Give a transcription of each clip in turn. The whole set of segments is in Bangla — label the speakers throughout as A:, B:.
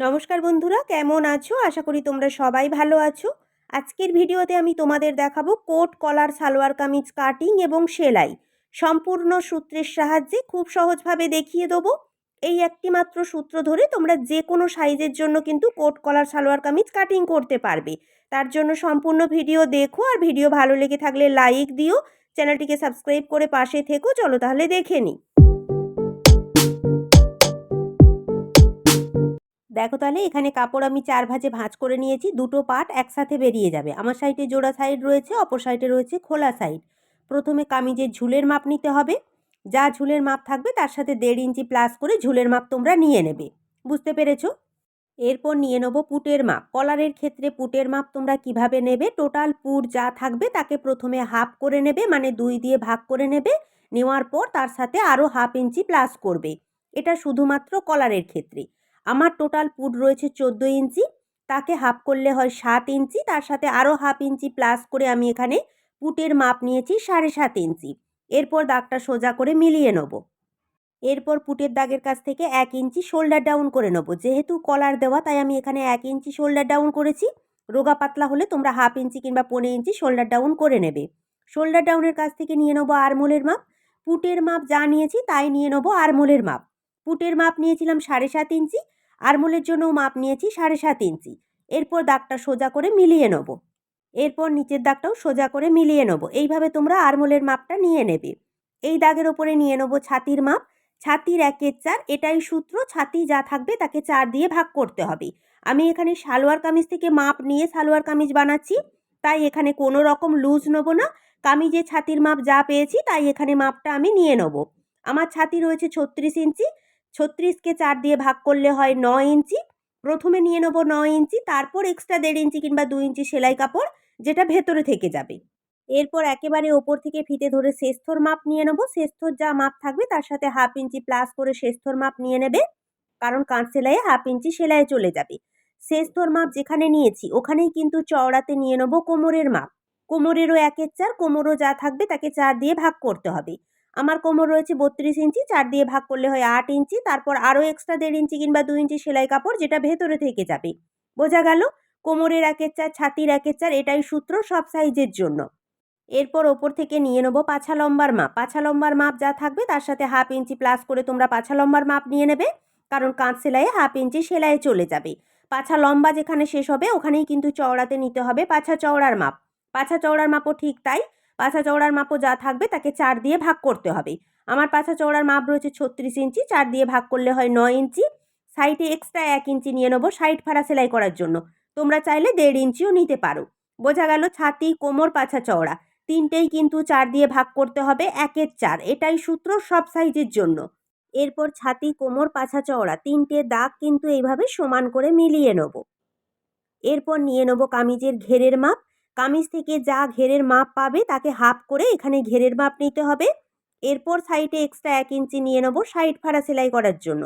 A: নমস্কার বন্ধুরা, কেমন আছো? আশা করি তোমরা সবাই ভালো আছো। আজকের ভিডিওতে আমি তোমাদের দেখাবো কোট কলার সালোয়ার কামিজ কাটিং এবং সেলাই সম্পূর্ণ সূত্রের সাহায্যে খুব সহজভাবে দেখিয়ে দেবো। এই একটি মাত্র সূত্র ধরে তোমরা যে কোনো সাইজের জন্য কিন্তু কোট কলার সালোয়ার কামিজ কাটিং করতে পারবে। তার জন্য সম্পূর্ণ ভিডিও দেখো, আর ভিডিও ভালো লেগে থাকলে লাইক দিও, চ্যানেলটিকে সাবস্ক্রাইব করে পাশে থেকো। চলো তাহলে দেখে নিই। দেখো তাহলে এখানে কাপড় আমি 4 ভাঁজে ভাঁজ করে নিয়েছি। দুটো পার্ট একসাথে বেরিয়ে যাবে। আমার সাইডে জোড়া সাইড রয়েছে, অপর সাইডে রয়েছে খোলা সাইড। প্রথমে কামিজের ঝুলের মাপ নিতে হবে। যা ঝুলের মাপ থাকবে তার সাথে 1.5 ইঞ্চি প্লাস করে ঝুলের মাপ তোমরা নিয়ে নেবে। বুঝতে পেরেছো? এরপর নিয়ে নেব পুটের মাপ। কলারের ক্ষেত্রে পুটের মাপ তোমরা কিভাবে নেবে, টোটাল পুট যা থাকবে তাকে প্রথমে হাফ করে নেবে, মানে 2 দিয়ে ভাগ করে নেবে। নেওয়ার পর তার সাথে আরও 1/2 ইঞ্চি প্লাস করবে। এটা শুধুমাত্র কলারের ক্ষেত্রে। আমার টোটাল পুট রয়েছে 14 ইঞ্চি, তাকে হাফ করলে হয় 7 ইঞ্চি। তার সাথে আরও 1/2 ইঞ্চি প্লাস করে আমি এখানে পুটের মাপ নিয়েছি 7.5 ইঞ্চি। এরপর দাগটা সোজা করে মিলিয়ে নেব। এরপর পুটের দাগের কাছ থেকে 1 ইঞ্চি শোল্ডার ডাউন করে নেব। যেহেতু কলার দেওয়া তাই আমি এখানে 1 ইঞ্চি শোল্ডার ডাউন করেছি। রোগা পাতলা হলে তোমরা 1/2 ইঞ্চি কিংবা 1.25 ইঞ্চি শোল্ডার ডাউন করে নেবে। শোল্ডার ডাউনের কাছ থেকে নিয়ে নেবো আরমোলের মাপ। পুটের মাপ যা নিয়েছি তাই নিয়ে নেবো আরমোলের মাপ। পুটের মাপ নিয়েছিলাম 7.5 ইঞ্চি, আরমোলের জন্যও মাপ নিয়েছি 7.5 ইঞ্চি। এরপর দাগটা সোজা করে মিলিয়ে নেব। এরপর নিচের দাগটাও সোজা করে মিলিয়ে নেব। এইভাবে তোমরা আরমোলের মাপটা নিয়ে নেবে। এই দাগের ওপরে নিয়ে নেবো ছাতির মাপ। ছাতির 1/4, এটাই সূত্র। ছাতি যা থাকবে তাকে 4 দিয়ে ভাগ করতে হবে। আমি এখানে সালোয়ার কামিজ থেকে মাপ নিয়ে সালোয়ার কামিজ বানাচ্ছি, তাই এখানে কোনো রকম লুজ নেব না। কামিজে ছাতির মাপ যা পেয়েছি তাই এখানে মাপটা আমি নিয়ে নেব। আমার ছাতি রয়েছে 36 ইঞ্চি। 36কে 4 দিয়ে ভাগ করলে হয় 9 ইঞ্চি। প্রথমে নিয়ে নেব 9 ইঞ্চি, তারপর এক্সট্রা 1.5 ইঞ্চি কিংবা 2 ইঞ্চি সেলাই কাপড়, যেটা ভেতরে থেকে যাবে। এরপর একেবারে ওপর থেকে ফিতে ধরে শেষথর মাপ নিয়ে নেব। শেষথর যা মাপ থাকবে তার সাথে 1/2 ইঞ্চি প্লাস করে শেষথর মাপ নিয়ে নেবে, কারণ কাঁচ সেলাইয়ে 1/2 ইঞ্চি সেলাই চলে যাবে। শেষথর মাপ যেখানে নিয়েছি ওখানেই কিন্তু চওড়াতে নিয়ে নেব কোমরের মাপ। কোমরেরও 1/4, কোমরও যা থাকবে তাকে 4 দিয়ে ভাগ করতে হবে। আমার কোমর রয়েছে 32 ইঞ্চি, 4 দিয়ে ভাগ করলে হয় 8 ইঞ্চি। তারপর আরও এক্সট্রা 1.5 ইঞ্চি কিংবা 2 ইঞ্চি সেলাই কাপড়, যেটা ভেতরে থেকে যাবে। বোঝা গেল? কোমরের 1/4, ছাতির 1/4, এটাই সূত্র সব সাইজের জন্য। এরপর ওপর থেকে নিয়ে নেব পাছা লম্বার মাপ। পাছা লম্বার মাপ যা থাকবে তার সাথে 1/2 ইঞ্চি প্লাস করে তোমরা পাছা লম্বার মাপ নিয়ে নেবে, কারণ কাঁচ সেলাইয়ে 1/2 ইঞ্চি সেলাই চলে যাবে। পাছা লম্বা যেখানে শেষ হবে ওখানেই কিন্তু চওড়াতে নিতে হবে পাছা চওড়ার মাপ। পাছা চওড়ার মাপও ঠিক তাই। পাছা চওড়ার মাপও যা থাকবে তাকে 4 দিয়ে ভাগ করতে হবে। আমার পাছা চওড়ার মাপ রয়েছে 36 ইঞ্চি, 4 দিয়ে ভাগ করলে হয় 9 ইঞ্চি। সাইডে এক্সট্রা 1 ইঞ্চি নিয়ে নেবো সাইড ফাড়া সেলাই করার জন্য। তোমরা চাইলে 1.5 ইঞ্চিও নিতে পারো। বোঝা গেল? ছাতি, কোমর, পাছা চওড়া তিনটেই কিন্তু 4 দিয়ে ভাগ করতে হবে 1/4। এটাই সূত্র সব সাইজের জন্য। এরপর ছাতি, কোমর, পাছা চওড়া তিনটে দাগ কিন্তু এইভাবে সমান করে মিলিয়ে নেব। এরপর নিয়ে নেব কামিজের ঘেরের মাপ। কামিজ থেকে যা ঘেরের মাপ পাবে তাকে হাফ করে এখানে ঘেরের মাপ নিতে হবে। এরপর সাইডে এক্সট্রা 1 ইঞ্চি নিয়ে নেব সাইড ফাড়া সেলাই করার জন্য।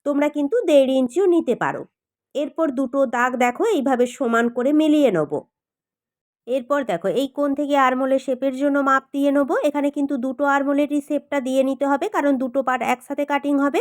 A: তোমরা কিন্তু 1.5 ইঞ্চিও নিতে পারো। এরপর দুটো দাগ দেখো এইভাবে সমান করে মিলিয়ে নেব। এরপর দেখো এই কোণ থেকে আরমোলের শেপের জন্য মাপ দিয়ে নেবো। এখানে কিন্তু দুটো আরমোলেরই শেপটা দিয়ে নিতে হবে, কারণ দুটো পার্ট একসাথে কাটিং হবে।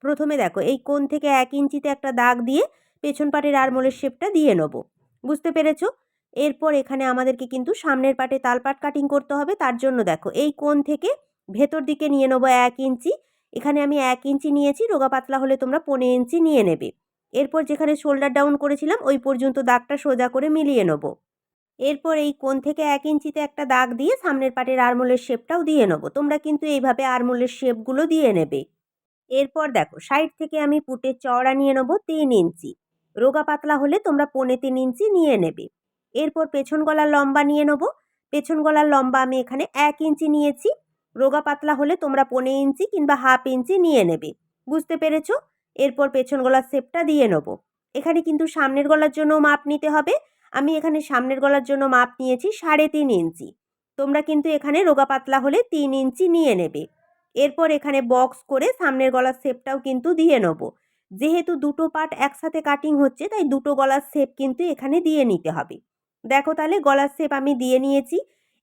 A: প্রথমে দেখো এই কোণ থেকে 1 ইঞ্চিতে একটা দাগ দিয়ে পেছন পাটের আরমোলের শেপটা দিয়ে নেবো। বুঝতে পেরেছো? এরপর এখানে আমাদেরকে কিন্তু সামনের পাটে তালপাট কাটিং করতে হবে। তার জন্য দেখো এই কোণ থেকে ভেতর দিকে নিয়ে নেবো 1 ইঞ্চি। এখানে আমি 1 ইঞ্চি নিয়েছি, রোগা পাতলা হলে তোমরা 1.25 ইঞ্চি নিয়ে নেবে। এরপর যেখানে শোল্ডার ডাউন করেছিলাম ওই পর্যন্ত দাগটা সোজা করে মিলিয়ে নেবো। এরপর এই কোণ থেকে 1 ইঞ্চিতে একটা দাগ দিয়ে সামনের পাটের আরমোলের শেপটাও দিয়ে নেবো। তোমরা কিন্তু এইভাবে আরমোলের শেপগুলো দিয়ে নেবে। এরপর দেখো সাইড থেকে আমি পুটের চওড়া নিয়ে নেবো 3 ইঞ্চি। রোগা পাতলা হলে তোমরা 3.25 ইঞ্চি নিয়ে নেবে। এরপর পেছন গলার লম্বা নিয়ে নেবো। পেছন গলার লম্বা আমি এখানে 1 ইঞ্চি নিয়েছি। রোগা পাতলা হলে তোমরা 1.25 ইঞ্চি কিংবা 1/2 ইঞ্চি নিয়ে নেবে। বুঝতে পেরেছো? এরপর পেছন গলার শেপটা দিয়ে নেবো। এখানে কিন্তু সামনের গলার জন্য মাপ নিতে হবে। আমি এখানে সামনের গলার জন্য মাপ নিয়েছি 3.5 ইঞ্চি। তোমরা কিন্তু এখানে রোগা পাতলা হলে 3 ইঞ্চি নিয়ে নেবে। এরপর এখানে বক্স করে সামনের গলার শেপটাও কিন্তু দিয়ে নেব। যেহেতু দুটো পার্ট একসাথে কাটিং হচ্ছে তাই দুটো গলার শেপ কিন্তু এখানে দিয়ে নিতে হবে। দেখো তাহলে গলার শেপ আমি দিয়ে নিয়েছি।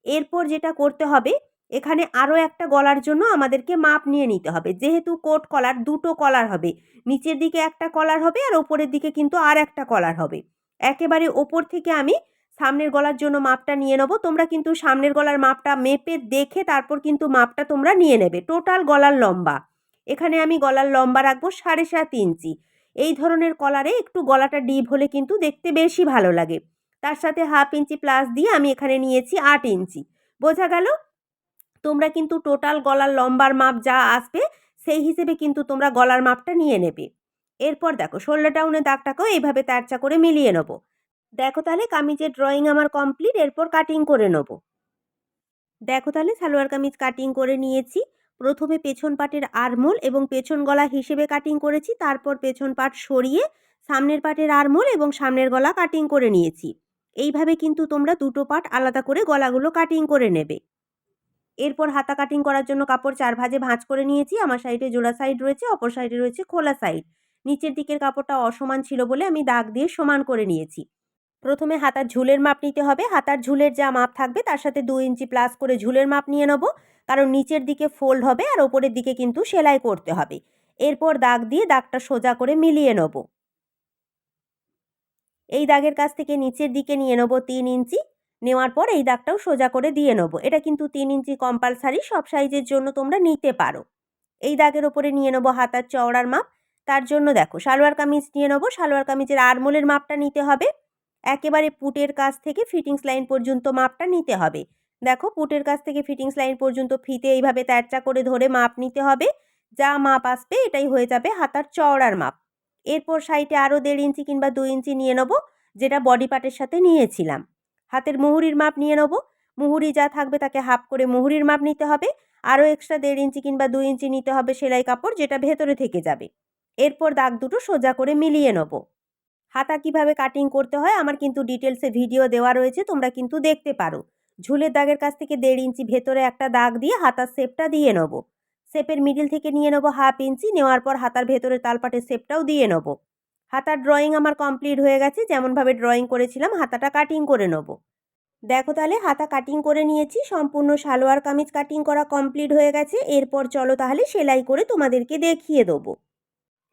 A: এরপর যেটা করতে হবে, এখানে আরও একটা গলার জন্য আমাদেরকে মাপ নিয়ে নিতে হবে। যেহেতু কোট কলার, দুটো কলার হবে, নিচের দিকে একটা কলার হবে আর ওপরের দিকে কিন্তু আর একটা কলার হবে। একেবারে ওপর থেকে আমি সামনের গলার জন্য মাপটা নিয়ে নেব। তোমরা কিন্তু সামনের গলার মাপটা মেপে দেখে তারপর কিন্তু মাপটা তোমরা নিয়ে নেবে। টোটাল গলার লম্বা, এখানে আমি গলার লম্বা রাখবো 7.5 ইঞ্চি। এই ধরনের কলারে একটু গলাটা ডিপ হলে কিন্তু দেখতে বেশি ভালো লাগে। তার সাথে 1/2 ইঞ্চি প্লাস দিয়ে আমি এখানে নিয়েছি 8 ইঞ্চি। বোঝা গেল? তোমরা কিন্তু টোটাল গলার লম্বার মাপ যা আসবে সেই হিসেবে কিন্তু তোমরা গলার মাপটা নিয়ে নেবে। এরপর দেখো শোল্ডার ডাউনের দাগটাকেও এইভাবে তেরচা করে মিলিয়ে নেবো। দেখো তাহলে কামিজের ড্রয়িং আমার কমপ্লিট। এরপর কাটিং করে নেবো। দেখো তাহলে সালোয়ার কামিজ কাটিং করে নিয়েছি। প্রথমে পেছন পাটের আরমোল এবং পেছন গলা হিসেবে কাটিং করেছি, তারপর পেছন পাট সরিয়ে সামনের পাটের আরমোল এবং সামনের গলা কাটিং করে নিয়েছি। এইভাবে কিন্তু তোমরা দুটো পাট আলাদা করে গলাগুলো কাটিং করে নেবে। এরপর হাতা কাটিং করার জন্য কাপড় 4 ভাঁজে ভাঁজ করে নিয়েছি। আমার সাইডে জোড়া সাইড রয়েছে, অপর সাইডে রয়েছে খোলা সাইড। নিচের দিকের কাপড়টা অসমান ছিল বলে আমি দাগ দিয়ে সমান করে নিয়েছি। প্রথমে হাতার ঝুলের মাপ নিতে হবে। হাতার ঝুলের যা মাপ থাকবে তার সাথে 2 ইঞ্চি প্লাস করে ঝুলের মাপ নিয়ে নেব, কারণ নিচের দিকে ফোল্ড হবে আর ওপরের দিকে কিন্তু সেলাই করতে হবে। এরপর দাগ দিয়ে দাগটা সোজা করে মিলিয়ে নেব। এই দাগের কাছ থেকে নিচের দিকে নিয়ে নেব 3 ইঞ্চি। নেওয়ার পর এই দাগটাও সোজা করে দিয়ে নেব। এটা কিন্তু 3 ইঞ্চি কম্পালসারি, সব সাইজের জন্য তোমরা নিতে পারো। এই দাগের ওপরে নিয়ে নেব হাতার চওড়ার মাপ। তার জন্য দেখো সালোয়ার কামিজ নিয়ে নেব। সালোয়ার কামিজের আরমোলের মাপটা নিতে হবে। একেবারে পুটের কাছ থেকে ফিটিংস লাইন পর্যন্ত মাপটা নিতে হবে। দেখো পুটের কাছ থেকে ফিটিংস লাইন পর্যন্ত ফিতে এইভাবে তেরচা করে ধরে মাপ নিতে হবে। যা মাপ আসবে এটাই হয়ে যাবে হাতার চওড়ার মাপ। এরপর সাইডে আরও 1.5 ইঞ্চি কিংবা 2 ইঞ্চি নিয়ে নেব, যেটা বডি পার্টের সাথে নিয়েছিলাম। হাতের মুহুরির মাপ নিয়ে নেব। মুহুরি যা থাকবে তাকে হাফ করে মুহুরির মাপ নিতে হবে। আরও এক্সট্রা 1.5 ইঞ্চি কিংবা 2 ইঞ্চি নিতে হবে সেলাই কাপড়, যেটা ভেতরে থেকে যাবে। এরপর দাগ দুটো সোজা করে মিলিয়ে নেব। হাতা কিভাবে কাটিং করতে হয় আমার কিন্তু ডিটেলসে ভিডিও দেওয়া রয়েছে, তোমরা কিন্তু দেখতে পারো। ঝুলের দাগের কাছ থেকে 1.5 ইঞ্চি ভেতরে একটা দাগ দিয়ে হাতার শেপটা দিয়ে নেব। শেপের মিডিল থেকে নিয়ে নেব 1/2 ইঞ্চি। নেওয়ার পর হাতার ভেতরে তালপাটের শেপটাও দিয়ে নেব। হাতার ড্রয়িং আমার কমপ্লিট হয়ে গেছে। যেমনভাবে ড্রয়িং করেছিলাম হাতাটা কাটিং করে নেব। দেখো তাহলে হাতা কাটিং করে নিয়েছি। সম্পূর্ণ সালোয়ার কামিজ কাটিং করা কমপ্লিট হয়ে গেছে। এরপর চলো তাহলে সেলাই করে তোমাদেরকে দেখিয়ে দেবো।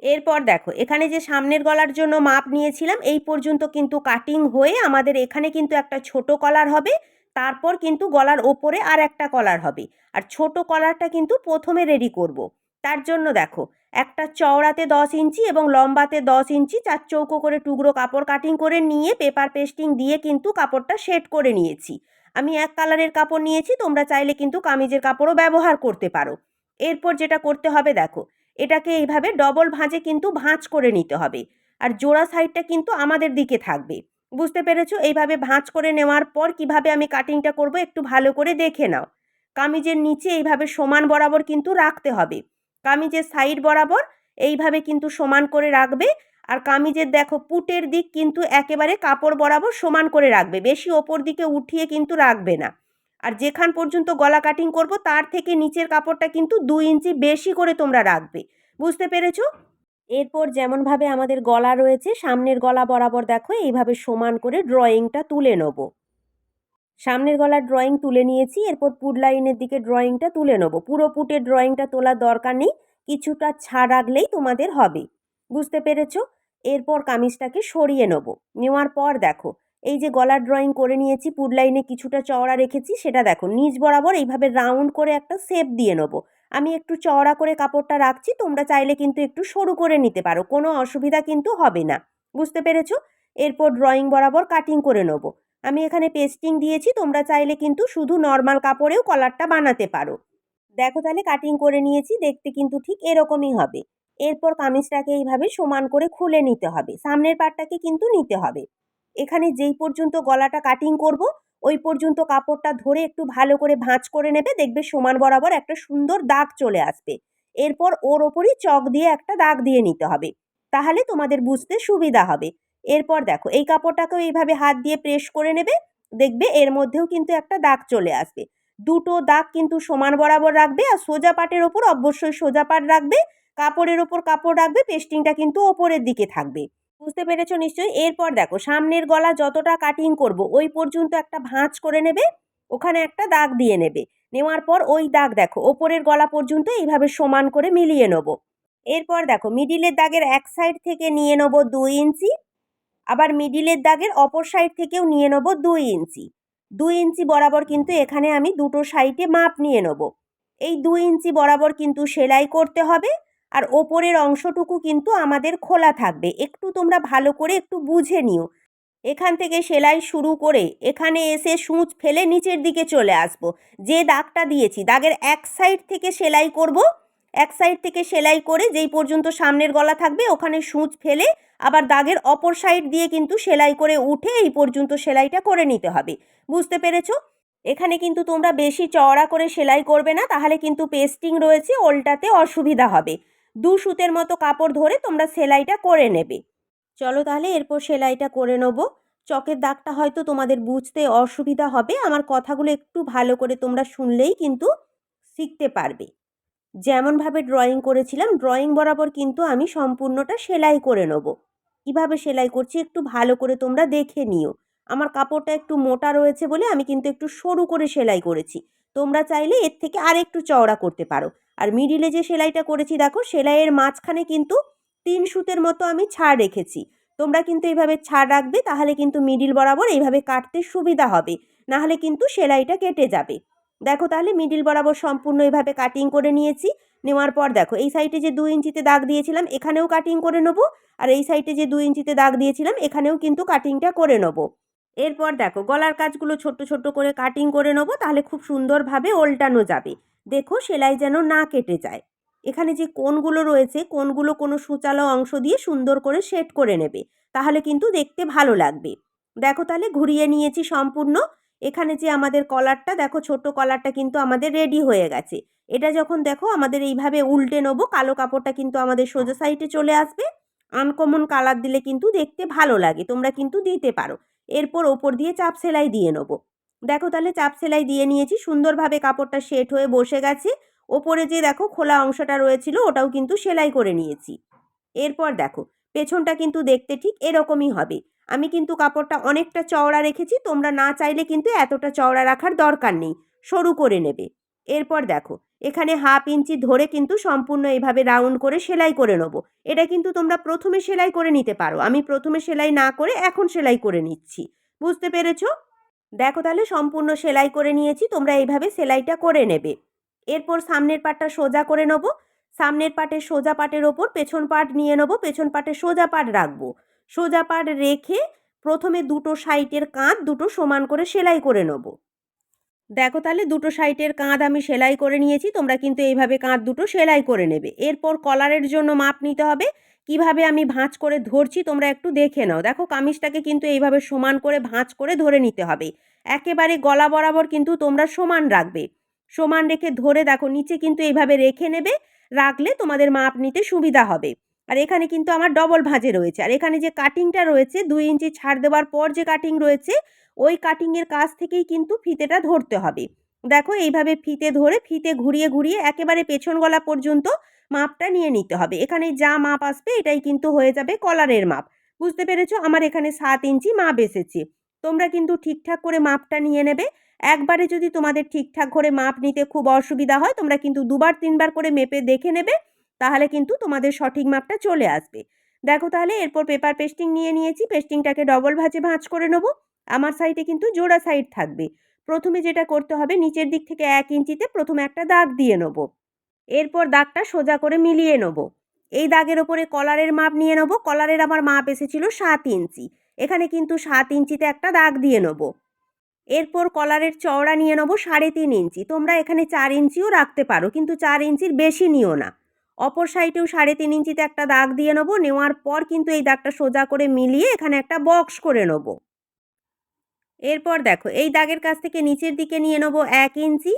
A: এরপর দেখো এখানে যে সামনের গলার জন্য মাপ নিয়েছিলাম এই পর্যন্ত কিন্তু কাটিং হয়ে আমাদের এখানে কিন্তু একটা ছোট কলার হবে। তারপর কিন্তু গলার ওপরে আর একটা কলার হবে। আর ছোট কলারটা কিন্তু প্রথমে রেডি করব। তার জন্য দেখো একটা চওড়াতে 10 ইঞ্চি এবং লম্বাতে 10 ইঞ্চি 4 চৌকো করে টুকরো কাপড় কাটিং করে নিয়ে পেপার পেস্টিং দিয়ে কিন্তু কাপড়টা সেট করে নিয়েছি। আমি এক কালারের কাপড় নিয়েছি, তোমরা চাইলে কিন্তু কামিজের কাপড়ও ব্যবহার করতে পারো। এরপর যেটা করতে হবে দেখো, এটাকে এইভাবে ডবল ভাঁজে কিন্তু ভাঁজ করে নিতে হবে। আর জোড়া সাইডটা কিন্তু আমাদের দিকে থাকবে। বুঝতে পেরেছো? এইভাবে ভাঁজ করে নেওয়ার পর কিভাবে আমি কাটিংটা করব একটু ভালো করে দেখে নাও। কামিজের নিচে এইভাবে সমান বরাবর কিন্তু রাখতে হবে। কামিজের সাইড বরাবর এইভাবে কিন্তু সমান করে রাখবে। আর কামিজের দেখো পুটের দিক কিন্তু একেবারে কাপড় বরাবর সমান করে রাখবে, বেশি ওপর দিকে উঠিয়ে কিন্তু রাখবে না। আর যেখান পর্যন্ত গলা কাটিং করব তার থেকে নিচের কাপড়টা কিন্তু 2 ইঞ্চি বেশি করে তোমরা রাখবে। বুঝতে পেরেছো? এরপর যেমনভাবে আমাদের গলা রয়েছে সামনের গলা বরাবর দেখো এইভাবে সমান করে ড্রয়িংটা তুলে নেব। সামনের গলার ড্রয়িং তুলে নিয়েছি। এরপর পুট লাইনের দিকে ড্রয়িংটা তুলে নেব। পুরো পুটের ড্রয়িংটা তোলার দরকার নেই, কিছুটা ছাড় রাখলেই তোমাদের হবে। বুঝতে পেরেছো? এরপর কামিজটাকে সরিয়ে নেব। নেওয়ার পর দেখো এই যে গলার ড্রয়িং করে নিয়েছি, পুট লাইনে কিছুটা চওড়া রেখেছি, সেটা দেখো নিচ বরাবর এইভাবে রাউন্ড করে একটা শেপ দিয়ে নেব। আমি একটু চওড়া করে কাপড়টা রাখছি, তোমরা চাইলে কিন্তু একটু সরু করে নিতে পারো, কোনো অসুবিধা কিন্তু হবে না। বুঝতে পেরেছো? এরপর ড্রয়িং বরাবর কাটিং করে নেব। আমি এখানে পেস্টিং দিয়েছি, তোমরা চাইলে কিন্তু শুধু নর্মাল কাপড়েও কলারটা বানাতে পারো। দেখো তাহলে কাটিং করে নিয়েছি, দেখতে কিন্তু ঠিক এরকমই হবে। এরপর কামিজটাকে এইভাবে সমান করে খুলে নিতে হবে। সামনের পাটটাকে কিন্তু নিতে হবে। এখানে যেই পর্যন্ত গলাটা কাটিং করব ওই পর্যন্ত কাপড়টা ধরে একটু ভালো করে ভাঁজ করে নেবে, দেখবে সমান বরাবর একটা সুন্দর দাগ চলে আসবে। এরপর ওর ওপরই চক দিয়ে একটা দাগ দিয়ে নিতে হবে, তাহলে তোমাদের বুঝতে সুবিধা হবে। এরপর দেখো এই কাপড়টাকেও এইভাবে হাত দিয়ে প্রেস করে নেবে, দেখবে এর মধ্যেও কিন্তু একটা দাগ চলে আসবে। দুটো দাগ কিন্তু সমান বরাবর রাখবে আর সোজা পাটের ওপর অবশ্যই সোজা পাট রাখবে, কাপড়ের ওপর কাপড় রাখবে, পেস্টিংটা কিন্তু ওপরের দিকে থাকবে। বুঝতে পেরেছো নিশ্চয়ই? এরপর দেখো সামনের গলা যতটা কাটিং করব ওই পর্যন্ত একটা ভাঁজ করে নেবে, ওখানে একটা দাগ দিয়ে নেবে। নেওয়ার পর ওই দাগ দেখো ওপরের গলা পর্যন্ত এইভাবে সমান করে মিলিয়ে নেব। এরপর দেখো মিডিলের দাগের এক সাইড থেকে নিয়ে নেব 2 ইঞ্চি, আবার মিডিলের দাগের অপর সাইড থেকেও নিয়ে নেব 2 ইঞ্চি। 2 ইঞ্চি বরাবর কিন্তু এখানে আমি দুটো সাইডে মাপ নিয়ে নেব। এই 2 ইঞ্চি বরাবর কিন্তু সেলাই করতে হবে, আর ওপরের অংশটুকু কিন্তু আমাদের খোলা থাকবে। একটু তোমরা ভালো করে একটু বুঝে নিও। এখান থেকে সেলাই শুরু করে এখানে এসে সূচ ফেলে নিচের দিকে চলে আসব। যে দাগটা দিয়েছি দাগের এক সাইড থেকে সেলাই করব, এক সাইড থেকে সেলাই করে যেই পর্যন্ত সামনের গলা থাকবে ওখানে সূচ ফেলে আবার দাগের অপর সাইড দিয়ে কিন্তু সেলাই করে উঠে এই পর্যন্ত সেলাইটা করে নিতে হবে। বুঝতে পেরেছো? এখানে কিন্তু তোমরা বেশি চওড়া করে সেলাই করবে না, তাহলে কিন্তু পেস্টিং রয়েছে ওল্টাতে অসুবিধা হবে। 2 সুতের মতো কাপড় ধরে তোমরা সেলাইটা করে নেবে। চলো তাহলে এরপর সেলাইটা করে নেব। চকের দাগটা হয়তো তোমাদের বুঝতে অসুবিধা হবে, আমার কথাগুলো একটু ভালো করে তোমরা শুনলেই কিন্তু শিখতে পারবে। যেমনভাবে ড্রয়িং করেছিলাম ড্রয়িং বরাবর কিন্তু আমি সম্পূর্ণটা সেলাই করে নেব। কীভাবে সেলাই করছি একটু ভালো করে তোমরা দেখে নিও। আমার কাপড়টা একটু মোটা রয়েছে বলে আমি কিন্তু একটু সরু করে সেলাই করেছি। তোমরা চাইলে এর থেকে আর একটু চওড়া করতে পারো। আর মিডিলে যে সেলাইটা করেছি দেখো সেলাইয়ের মাঝখানে কিন্তু 3 সুতের মতো আমি ছাড় রেখেছি। তোমরা কিন্তু এইভাবে ছাড় রাখবে, তাহলে কিন্তু মিডিল বরাবর এইভাবে কাটতে সুবিধা হবে, নাহলে কিন্তু সেলাইটা কেটে যাবে। দেখো তাহলে মিডিল বরাবর সম্পূর্ণ এইভাবে কাটিং করে নিয়েছি। নেওয়ার পর দেখো এই সাইডে যে 2 ইঞ্চিতে দাগ দিয়েছিলাম এখানেও কাটিং করে নেবো, আর এই সাইডে যে 2 ইঞ্চিতে দাগ দিয়েছিলাম এখানেও কিন্তু কাটিংটা করে নেবো। এরপর দেখো গলার কাজগুলো ছোট্ট ছোট্ট করে কাটিং করে নেবো, তাহলে খুব সুন্দরভাবে ওল্টানো যাবে। দেখো সেলাই যেন না কেটে যায়। এখানে যে কোণগুলো রয়েছে কোণগুলো কোনো সূচালো অংশ দিয়ে সুন্দর করে সেট করে নেবে, তাহলে কিন্তু দেখতে ভালো লাগবে। দেখো তাহলে ঘুরিয়ে নিয়েছি সম্পূর্ণ। এখানে যে আমাদের কলারটা দেখো ছোট কলারটা কিন্তু আমাদের রেডি হয়ে গেছে। এটা যখন দেখো আমাদের এইভাবে উল্টে নেবো, কালো কাপড়টা কিন্তু আমাদের সোজা সাইডে চলে আসবে। আনকমন কালার দিলে কিন্তু দেখতে ভালো লাগে, তোমরা কিন্তু দিতে পারো। এরপর ওপর দিয়ে চাপ সেলাই দিয়ে নেবো। দেখো তাহলে চাপ সেলাই দিয়ে নিয়েছি, সুন্দরভাবে কাপড়টা সেট হয়ে বসে গেছে। ওপরে যে দেখো খোলা অংশটা রয়েছিল ওটাও কিন্তু সেলাই করে নিয়েছি। এরপর দেখো পেছনটা কিন্তু দেখতে ঠিক এরকমই হবে। আমি কিন্তু কাপড়টা অনেকটা চওড়া রেখেছি, তোমরা না চাইলে কিন্তু এতটা চওড়া রাখার দরকার নেই, সরু করে নেবে। এরপর দেখো এখানে 1/2 ইঞ্চি ধরে কিন্তু সম্পূর্ণ এইভাবে রাউন্ড করে সেলাই করে নেব। এটা কিন্তু তোমরা প্রথমে সেলাই করে নিতে পারো, আমি প্রথমে সেলাই না করে এখন সেলাই করে নিচ্ছি। বুঝতে পেরেছো? দেখো তাহলে সম্পূর্ণ সেলাই করে নিয়েছি, তোমরা এইভাবে সেলাইটা করে নেবে। এরপর সামনের পাটটা সোজা করে নেব। সামনের পাটের সোজা পাটের ওপর পেছন পাট নিয়ে নেব, পেছন পাটে সোজা পাট রাখবো। সোজা পাট রেখে প্রথমে দুটো সাইডের কাঁধ দুটো সমান করে সেলাই করে নেব। দেখো তাহলে দুটো সাইডের কাঁধ আমি সেলাই করে নিয়েছি, তোমরা কিন্তু এইভাবে কাঁধ দুটো সেলাই করে নেবে। এরপর কলারের জন্য মাপ নিতে হবে। কিভাবে আমি ভাঁজ করে ধরছি তোমরা একটু দেখে নাও। দেখো কামিজটাকে কিন্তু এইভাবে সমান করে ভাঁজ করে ধরে নিতে হবে। একেবারে গলা বরাবর কিন্তু তোমরা সমান রাখবে। সমান রেখে ধরে দেখো নিচে কিন্তু এইভাবে রেখে নেবে, রাখলে তোমাদের মাপ নিতে সুবিধা হবে। আর এখানে কিন্তু আমার ডবল ভাঁজে রয়েছে, আর এখানে যে কাটিংটা রয়েছে 2 ইঞ্চি ছাড় দেওয়ার পর যে কাটিং রয়েছে ওই কাটিংয়ের কাছ থেকেই কিন্তু ফিতেটা ধরতে হবে। দেখো এইভাবে ফিতে ধরে ফিতে ঘুরিয়ে ঘুরিয়ে একেবারে পেছন গলা পর্যন্ত মাপটা নিয়ে নিতে হবে। এখানে যা মাপ আসবে এটাই কিন্তু হয়ে যাবে কলারের মাপ। বুঝতে পেরেছো? আমার এখানে 7 ইঞ্চি মাপ এসেছে। তোমরা কিন্তু ঠিকঠাক করে মাপটা নিয়ে নেবে। একবারে যদি তোমাদের ঠিকঠাক করে মাপ নিতে খুব অসুবিধা হয় তোমরা কিন্তু 2বার 3বার করে মেপে দেখে নেবে, তাহলে কিন্তু তোমাদের সঠিক মাপটা চলে আসবে। দেখো তাহলে এরপর পেপার পেস্টিং নিয়ে নিয়েছি, পেস্টিংটাকে ডবল ভাঁজে ভাঁজ করে নেবো। আমার সাইডে কিন্তু জোড়া সাইড থাকবে। প্রথমে যেটা করতে হবে নিচের দিক থেকে 1 ইঞ্চিতে প্রথমে একটা দাগ দিয়ে নেব। এরপর দাগটা সোজা করে মিলিয়ে নেব। এই দাগের ওপরে কলারের মাপ নিয়ে নেব। কলারের আমার মাপ এসেছিল 7 ইঞ্চি। এখানে কিন্তু 7 ইঞ্চিতে একটা দাগ দিয়ে নেব। এরপর কলারের চওড়া নিয়ে নেব 3.5 ইঞ্চি। তোমরা এখানে 4 ইঞ্চিও রাখতে পারো, কিন্তু 4 ইঞ্চির বেশি নিও না। অপর সাইডেও 3.5 ইঞ্চিতে একটা দাগ দিয়ে নেব। নেওয়ার পর কিন্তু এই দাগটা সোজা করে মিলিয়ে এখানে একটা বক্স করে নেব। এরপর দেখো এই দাগের কাছ থেকে নিচের দিকে নিয়ে নেব 1 ইঞ্চি।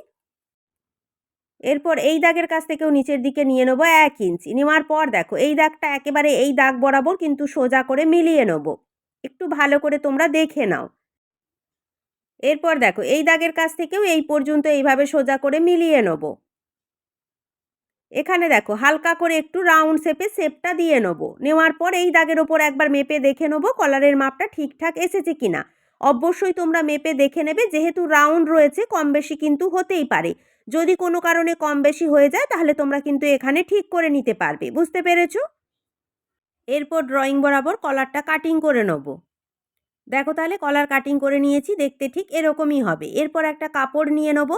A: এরপর এই দাগের কাছ থেকেও নিচের দিকে নিয়ে নেব 1 ইঞ্চি। নেওয়ার পর দেখো এই দাগটা একেবারে এই দাগ বরাবর কিন্তু সোজা করে মিলিয়ে নেব। একটু ভালো করে তোমরা দেখে নাও। এরপর দেখো এই দাগের কাছ থেকেও এই পর্যন্ত এইভাবে সোজা করে মিলিয়ে নেব। এখানে দেখো হালকা করে একটু রাউন্ড শেপটা দিয়ে নেব। নেওয়ার পর এই দাগের ওপর একবার মেপে দেখে নেব কলারের মাপটা ঠিকঠাক এসেছে কিনা। অবশ্যই তোমরা মেপে দেখে নেবে, যেহেতু রাউন্ড রয়েছে কম বেশি কিন্তু হতেই পারে। যদি কোনো কারণে কম বেশি হয়ে যায় তাহলে তোমরা কিন্তু এখানে ঠিক করে নিতে পারবে। বুঝতে পেরেছো? এরপর ড্রয়িং বরাবর কলারটা কাটিং করে নেব। দেখো তাহলে কলার কাটিং করে নিয়েছি, দেখতে ঠিক এরকমই হবে। এরপর একটা কাপড় নিয়ে নেব,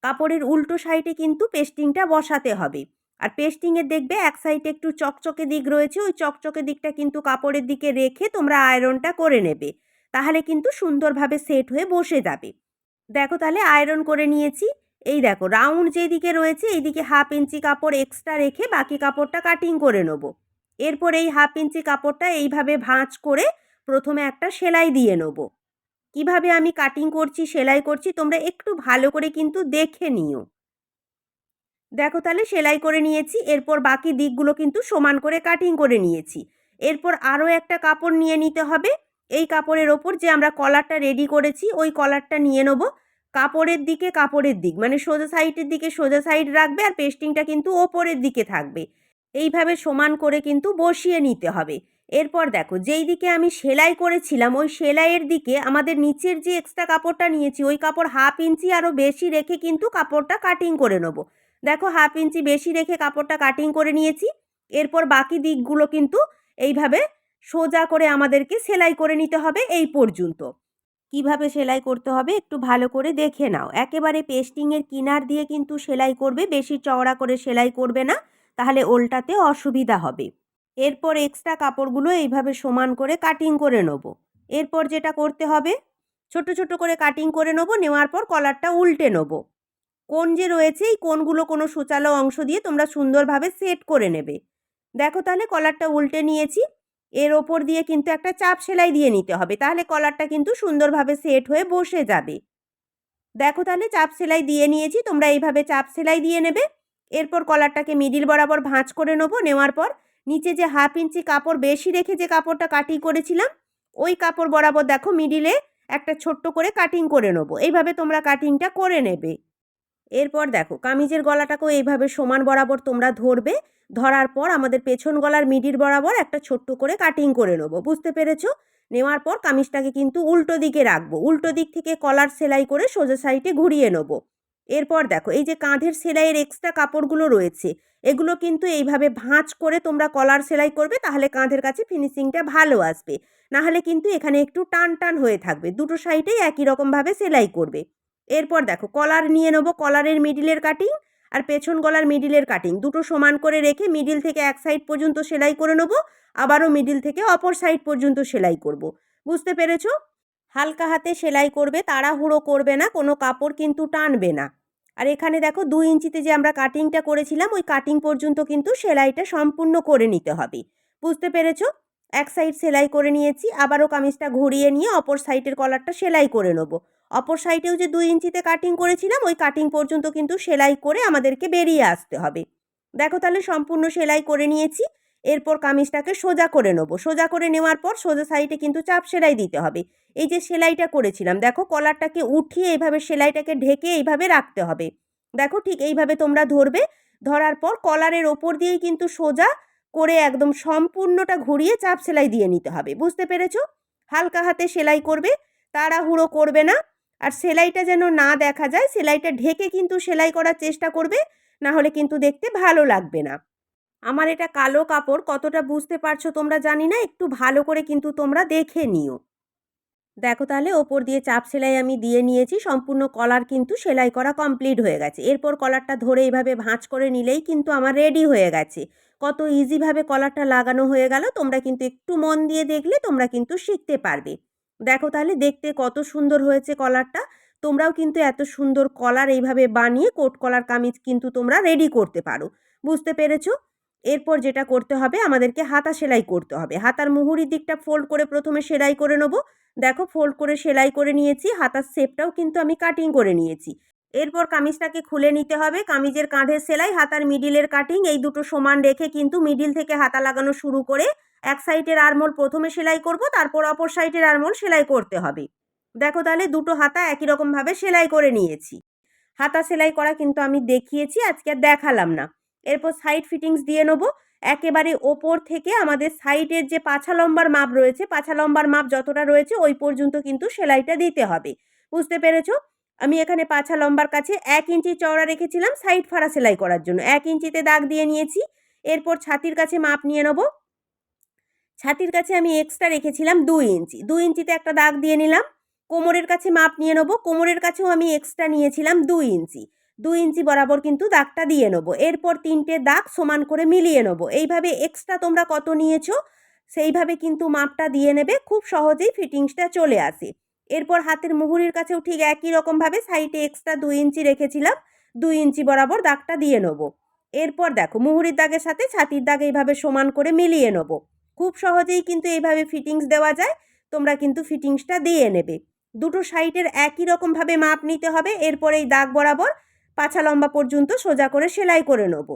A: কাপড়ের উল্টো সাইডে কিন্তু পেস্টিংটা বসাতে হবে। আর পেস্টিংয়ের দেখবে এক সাইডে একটু চকচকে দিক রয়েছে, ওই চকচকে দিকটা কিন্তু কাপড়ের দিকে রেখে তোমরা আয়রনটা করে নেবে, তাহলে কিন্তু সুন্দরভাবে সেট হয়ে বসে যাবে। দেখো তাহলে আয়রন করে নিয়েছি। এই দেখো রাউন্ড যেদিকে রয়েছে এইদিকে 1/2 ইঞ্চি কাপড় এক্সট্রা রেখে বাকি কাপড়টা কাটিং করে নেব। এরপর এই 1/2 ইঞ্চি কাপড়টা এইভাবে ভাঁজ করে প্রথমে একটা সেলাই দিয়ে নেব। কিভাবে আমি কাটিং করছি সেলাই করছি তোমরা একটু ভালো করে কিন্তু দেখে নিও। দেখো তাহলে সেলাই করে নিয়েছি। এরপর বাকি দিকগুলো কিন্তু সমান করে কাটিং করে নিয়েছি। এরপর আরও একটা কাপড় নিয়ে নিতে হবে। এই কাপড়ের ওপর যে আমরা কলারটা রেডি করেছি ওই কলারটা নিয়ে নেব। কাপড়ের দিকে কাপড়ের দিক মানে সোজা সাইডের দিকে সোজা সাইড রাখবে, আর পেস্টিংটা কিন্তু ওপরের দিকে থাকবে। এইভাবে সমান করে কিন্তু বসিয়ে নিতে হবে। এরপর দেখো যেই দিকে আমি সেলাই করেছিলাম ওই সেলাইয়ের দিকে আমাদের নিচের যে এক্সট্রা কাপড়টা নিয়েছি ওই কাপড় 1/2 ইঞ্চি আরও বেশি রেখে কিন্তু কাপড়টা কাটিং করে নেব। দেখো 1/2 ইঞ্চি বেশি রেখে কাপড়টা কাটিং করে নিয়েছি। এরপর বাকি দিকগুলো কিন্তু এইভাবে সোজা করে আমাদেরকে সেলাই করে নিতে হবে এই পর্যন্ত। কিভাবে সেলাই করতে হবে একটু ভালো করে দেখে নাও। একেবারে পেস্টিংয়ের কিনার দিয়ে কিন্তু সেলাই করবে, বেশি চওড়া করে সেলাই করবে না, তাহলে ওল্টাতে অসুবিধা হবে। এরপর এক্সট্রা কাপড়গুলো এইভাবে সমান করে কাটিং করে নেব। এরপর যেটা করতে হবে ছোট ছোট করে কাটিং করে নেব, নেওয়ার পর কলারটা উল্টে নেব। কোণ যে রয়েছে এই কোণগুলো কোনো সূচালো অংশ দিয়ে তোমরা সুন্দরভাবে সেট করে নেবে। দেখো তাহলে কলারটা উল্টে নিয়েছি। এর ওপর দিয়ে কিন্তু একটা চাপ সেলাই দিয়ে নিতে হবে, তাহলে কলারটা কিন্তু সুন্দরভাবে সেট হয়ে বসে যাবে। দেখো তাহলে চাপ সেলাই দিয়ে নিয়েছি, তোমরা এইভাবে চাপ সেলাই দিয়ে নেবে। এরপর কলারটাকে মিডিল বরাবর ভাঁজ করে নেবো। নেওয়ার পর নিচে যে 1/2 ইঞ্চি কাপড় বেশি রেখে যে কাপড়টা কাটিং করেছিলাম ওই কাপড় বরাবর দেখো মিডিলে একটা ছোট্ট করে কাটিং করে নেবো। এইভাবে তোমরা কাটিংটা করে নেবে। এরপর দেখো কামিজের গলাটাকেও এইভাবে সমান বরাবর তোমরা ধরবে। ধরার পর আমাদের পেছন গলার মিডিল বরাবর একটা ছোট্ট করে কাটিং করে নেবো। বুঝতে পেরেছো? নেওয়ার পর কামিজটাকে কিন্তু উল্টো দিকে রাখবো, উল্টো দিক থেকে কলার সেলাই করে সোজা সাইডে ঘুরিয়ে নেবো। এরপর দেখো এই যে কাঁধের সেলাইয়ের এক্সট্রা কাপড়গুলো রয়েছে এগুলো কিন্তু এইভাবে ভাঁজ করে তোমরা কলার সেলাই করবে, তাহলে কাঁধের কাছে ফিনিশিংটা ভালো আসবে। নাহলে কিন্তু এখানে একটু টান টান হয়ে থাকবে। দুটো সাইডেই একই রকমভাবে সেলাই করবে। এরপর দেখো কলার নিয়ে নেবো, কলারের মিডিলের কাটিং আর পেছন গলার মিডিলের কাটিং দুটো সমান করে রেখে মিডিল থেকে এক সাইড পর্যন্ত সেলাই করে নেবো, আবারও মিডিল থেকে অপর সাইড পর্যন্ত সেলাই করব। বুঝতে পেরেছো? হালকা হাতে সেলাই করবে, তাড়াহুড়ো করবে না, কোনো কাপড় কিন্তু টানবে না। আর এখানে দেখো 2 ইঞ্চিতে যে আমরা কাটিংটা করেছিলাম ওই কাটিং পর্যন্ত কিন্তু সেলাইটা সম্পূর্ণ করে নিতে হবে। বুঝতে পেরেছো? এক সাইড সেলাই করে নিয়েছি, আবারও কামিজটা ঘুরিয়ে নিয়ে অপর সাইডের কলারটা সেলাই করে নেবো। অপর সাইডেও যে 2 ইঞ্চিতে কাটিং করেছিলাম ওই কাটিং পর্যন্ত কিন্তু সেলাই করে আমাদেরকে বেরিয়ে আসতে হবে। দেখো তাহলে সম্পূর্ণ সেলাই করে নিয়েছি। এরপর কামিজটাকে সোজা করে নেবো। সোজা করে নেওয়ার পর সোজা সাইডে কিন্তু চাপ সেলাই দিতে হবে। এই যে সেলাইটা করেছিলাম দেখো কলারটাকে উঠিয়ে এইভাবে সেলাইটাকে ঢেকে এইভাবে রাখতে হবে। দেখো ঠিক এইভাবে তোমরা ধরবে। ধরার পর কলারের ওপর দিয়েই কিন্তু সোজা করে একদম সম্পূর্ণটা ঘুরিয়ে চাপ সেলাই দিয়ে নিতে হবে। বুঝতে পেরেছো? হালকা হাতে সেলাই করবে, তাড়াহুড়ো করবে না। আর সেলাইটা যেন না দেখা যায়, সেলাইটা ঢেকে কিন্তু সেলাই করার চেষ্টা করবে, না হলে কিন্তু দেখতে ভালো লাগবে না। আমার এটা কালো কাপড়, কতটা বুঝতে পারছো তোমরা জানি না, একটু ভালো করে কিন্তু তোমরা দেখে নিও। দেখো তাহলে ওপর দিয়ে চাপ সেলাই আমি দিয়ে নিয়েছি, সম্পূর্ণ কলার কিন্তু সেলাই করা কমপ্লিট হয়ে গেছে। এরপর কলারটা ধরে এইভাবে ভাঁজ করে নিলেই কিন্তু আমার রেডি হয়ে গেছে। কত ইজিভাবে কলারটা লাগানো হয়ে গেল, তোমরা কিন্তু একটু মন দিয়ে দেখলে তোমরা কিন্তু শিখতে পারবে। দেখো তাহলে দেখতে কত সুন্দর হয়েছে কলারটা। তোমরাও কিন্তু এত সুন্দর কলার এইভাবে বানিয়ে কোট কলার কামিজ কিন্তু তোমরা রেডি করতে পারো। বুঝতে পেরেছো? এরপর যেটা করতে হবে আমাদেরকে হাতা সেলাই করতে হবে। হাতার মুহুরির দিকটা ফোল্ড করে প্রথমে সেলাই করে নেবো। দেখো ফোল্ড করে সেলাই করে নিয়েছি, হাতার শেপটাও কিন্তু আমি কাটিং করে নিয়েছি। এরপর কামিজটাকে খুলে নিতে হবে। কামিজের কাঁধের সেলাই হাতার মিডিলের কাটিং এই দুটো সমান রেখে কিন্তু মিডিল থেকে হাতা লাগানো শুরু করে এক সাইডের আরমোল প্রথমে সেলাই করব, তারপর অপর সাইডের আরমোল সেলাই করতে হবে। দেখো তাহলে দুটো হাতা একই রকমভাবে সেলাই করে নিয়েছি। হাতা সেলাই করা কিন্তু আমি দেখিয়েছি, আজকে আর দেখালাম না। এরপর সাইড ফিটিংস দিয়ে নেবো। একেবারে ওপর থেকে আমাদের সাইডের যে পাছা লম্বার মাপ রয়েছে, পাছা লম্বার মাপ যতটা রয়েছে ওই পর্যন্ত কিন্তু সেলাইটা দিতে হবে। বুঝতে পেরেছো? আমি এখানে পাছা লম্বার কাছে 1 ইঞ্চি চওড়া রেখেছিলাম সাইড ফাড়া সেলাই করার জন্য। 1 ইঞ্চিতে দাগ দিয়ে নিয়েছি। এরপর ছাতির কাছে মাপ নিয়ে নেব। ছাতির কাছে আমি এক্সট্রা রেখেছিলাম 2 ইঞ্চি। 2 ইঞ্চিতে একটা দাগ দিয়ে নিলাম। কোমরের কাছে মাপ নিয়ে নেব। কোমরের কাছেও আমি এক্সট্রা নিয়েছিলাম 2 ইঞ্চি। 2 ইঞ্চি বরাবর কিন্তু দাগটা দিয়ে নেব। এরপর 3টে দাগ সমান করে মিলিয়ে নেব। এইভাবে এক্সট্রা তোমরা কত নিয়েছো সেইভাবে কিন্তু মাপটা দিয়ে নেবে, খুব সহজেই ফিটিংসটা চলে আসে। এরপর হাতের মুহুরির কাছেও ঠিক একই রকমভাবে সাইডে এক্সট্রা 2 ইঞ্চি রেখেছিলাম, 2 ইঞ্চি বরাবর দাগটা দিয়ে নেব। এরপর দেখো মুহুরির দাগের সাথে ছাতির দাগ এইভাবে সমান করে মিলিয়ে নেব। খুব সহজেই কিন্তু এইভাবে ফিটিংস দেওয়া যায়। তোমরা কিন্তু ফিটিংসটা দিয়ে নেবে। দুটো সাইডের একই রকমভাবে মাপ নিতে হবে। এরপর এই দাগ বরাবর পাছা লম্বা পর্যন্ত সোজা করে সেলাই করে নেব।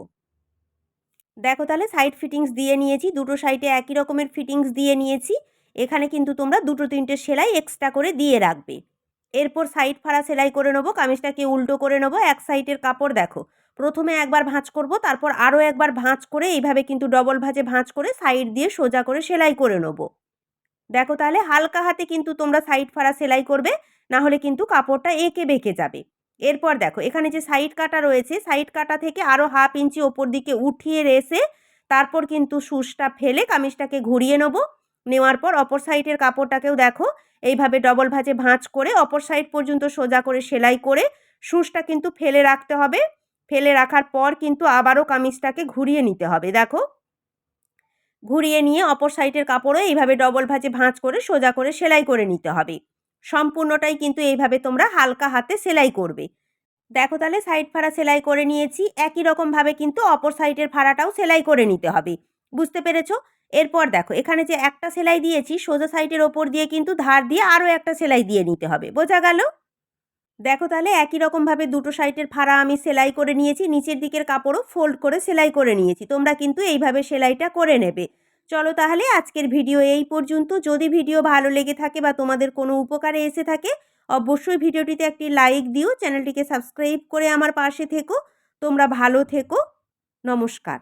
A: দেখো তাহলে সাইড ফিটিংস দিয়ে নিয়েছি, দুটো সাইডে একই রকমের ফিটিংস দিয়ে নিয়েছি। এখানে কিন্তু তোমরা 2-3টে সেলাই এক্সট্রা করে দিয়ে রাখবে। এরপর সাইড ফাড়া সেলাই করে নেবো। কামিজটাকে উল্টো করে নেবো। এক সাইডের কাপড় দেখো প্রথমে একবার ভাঁজ করব, তারপর আরও একবার ভাঁজ করে এইভাবে কিন্তু ডবল ভাঁজে ভাঁজ করে সাইড দিয়ে সোজা করে সেলাই করে নেব। দেখো তাহলে হালকা হাতে কিন্তু তোমরা সাইড ফাড়া সেলাই করবে, না হলে কিন্তু কাপড়টা এঁকে বেঁকে যাবে। এরপর দেখো এখানে যে সাইড কাটা রয়েছে, সাইড কাটা থেকে আরও 1/2 ইঞ্চি ওপর দিকে উঠিয়ে রেসে তারপর কিন্তু সুচটা ফেলে কামিজটাকে ঘুরিয়ে নেব। নেওয়ার পর অপর সাইডের কাপড়টাকেও দেখো এইভাবে ডবল ভাঁজে ভাঁজ করে অপর সাইড পর্যন্ত সোজা করে সেলাই করে সুচটা কিন্তু ফেলে রাখতে হবে। ফেলে রাখার পর কিন্তু আবারও কামিজটাকে ঘুরিয়ে নিতে হবে। দেখো ঘুরিয়ে নিয়ে অপর সাইডের কাপড়ও এইভাবে ডবল ভাঁজে ভাঁজ করে সোজা করে সেলাই করে নিতে হবে। সম্পূর্ণটাই কিন্তু এইভাবে তোমরা হালকা হাতে সেলাই করবে। দেখো তাহলে সাইড ফাড়া সেলাই করে নিয়েছি। একই রকমভাবে কিন্তু অপর সাইডের ফাড়াটাও সেলাই করে নিতে হবে। বুঝতে পেরেছো? এরপর দেখো এখানে যে একটা সেলাই দিয়েছি সোজা সাইডের ওপর দিয়ে কিন্তু ধার দিয়ে আরও একটা সেলাই দিয়ে নিতে হবে। বোঝা গেল? দেখো তাহলে একই রকমভাবে দুটো সাইডের ফাড়া আমি সেলাই করে নিয়েছি। নিচের দিকের কাপড়ও ফোল্ড করে সেলাই করে নিয়েছি। তোমরা কিন্তু এইভাবে সেলাইটা করে নেবে। চলো তাহলে আজকের ভিডিও এই পর্যন্ত। যদি ভিডিও ভালো লেগে থাকে বা তোমাদের কোনো উপকারে এসে থাকে অবশ্যই ভিডিওটিতে একটি লাইক দিও। চ্যানেলটিকে সাবস্ক্রাইব করে আমার পাশে থেকো। তোমরা ভালো থেকো। নমস্কার।